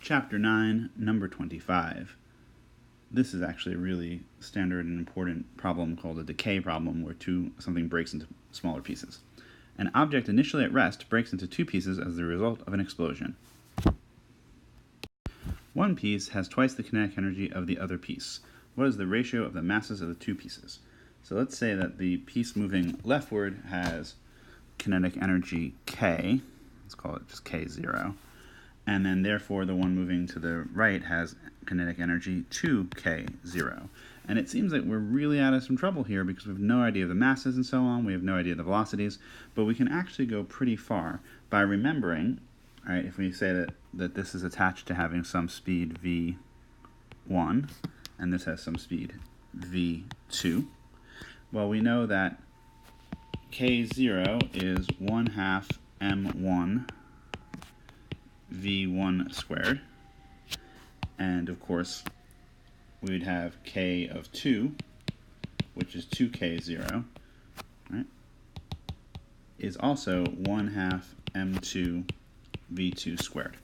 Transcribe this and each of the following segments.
Chapter 9, number 25. This is actually a really standard and important problem called a decay problem, where something breaks into smaller pieces. An object initially at rest breaks into two pieces as the result of an explosion. One piece has twice the kinetic energy of the other piece. What is the ratio of the masses of the two pieces? So let's say that the piece moving leftward has kinetic energy K, let's call it just K0, and then therefore the one moving to the right has kinetic energy 2K0. And it seems like we're really out of some trouble here because we have no idea of the masses and so on, we have no idea of the velocities, but we can actually go pretty far by remembering, all right, if we say that this is attached to having some speed v1, and this has some speed v2, well, we know that K0 is 1/2 m1 v1 squared, and of course we would have k of 2, which is 2k0, right, is also 1/2 m2 v2 squared.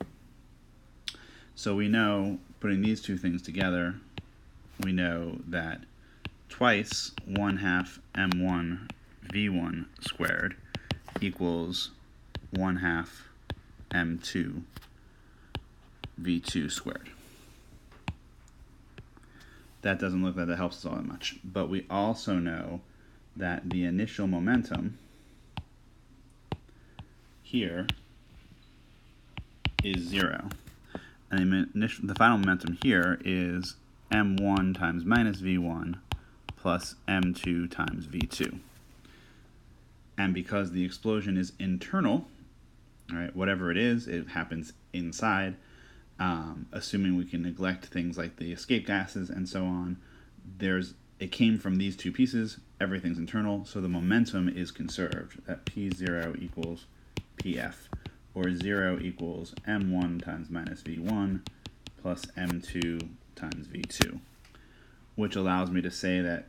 So we know, putting these two things together, we know that twice 1/2 m1 v1 squared equals 1/2 m2 v2 squared. That doesn't look like that helps us all that much, but we also know that the initial momentum here is 0, and the final momentum here is m1 times minus v1 plus m2 times v2. And because the explosion is internal, all right, whatever it is, it happens inside, assuming we can neglect things like the escape gases and so on, it came from these two pieces, everything's internal, so the momentum is conserved. That P0 equals Pf, or 0 equals m1 times minus v1 plus m2 times v2, which allows me to say that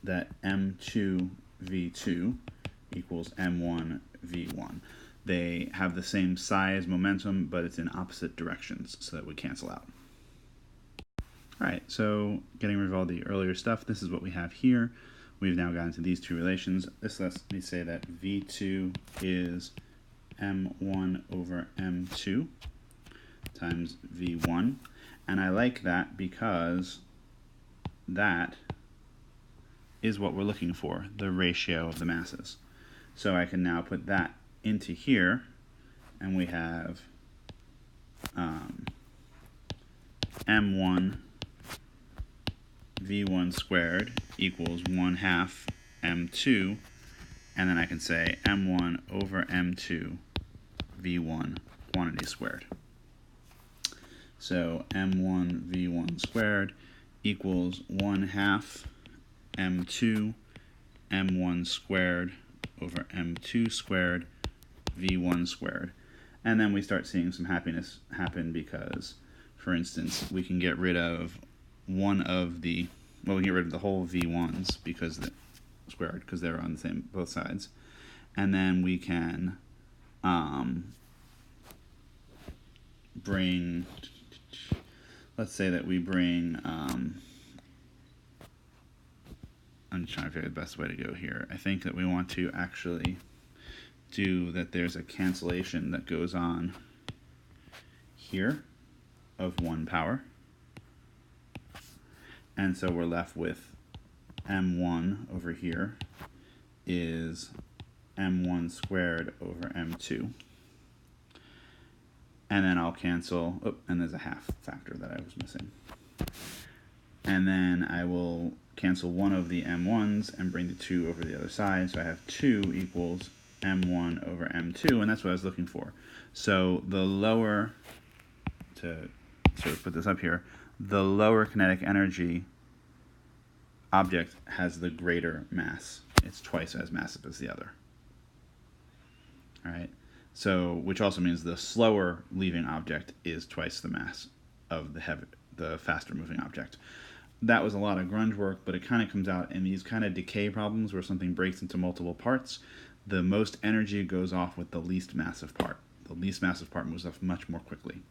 that m2 v2 equals m1 v1. They have the same size momentum, but it's in opposite directions, so that we cancel out. Alright, so getting rid of all the earlier stuff, this is what we have here. We've now gotten to these two relations. This lets me say that v2 is m1 over m2 times v1, and I like that because that is what we're looking for, the ratio of the masses. So I can now put that into here, and we have m1 v1 squared equals 1/2 m2, and then I can say m1 over m2 v1 quantity squared. So m1 v1 squared equals 1/2 m2 m1 squared over m2 squared v1 squared. And then we start seeing some happiness happen because, for instance, we can get rid of we can get rid of the whole v1s because they're on the same both sides. And then we can let's say that we bring I'm trying to figure out the best way to go here. I think that we want to actually do that there's a cancellation that goes on here of 1 power. And so we're left with m1 over here is m1 squared over m2. And then I'll cancel, and there's a half factor that I was missing. And then I will cancel one of the m1s and bring the 2 over the other side. So I have 2 equals m1 over m2, and that's what I was looking for. So the lower, to sort of put this up here, the lower kinetic energy object has the greater mass. It's twice as massive as the other. All right. So, which also means the slower leaving object is twice the mass of the faster moving object. That was a lot of grunge work, but it kind of comes out in these kind of decay problems where something breaks into multiple parts. The most energy goes off with the least massive part. the least massive part moves off much more quickly.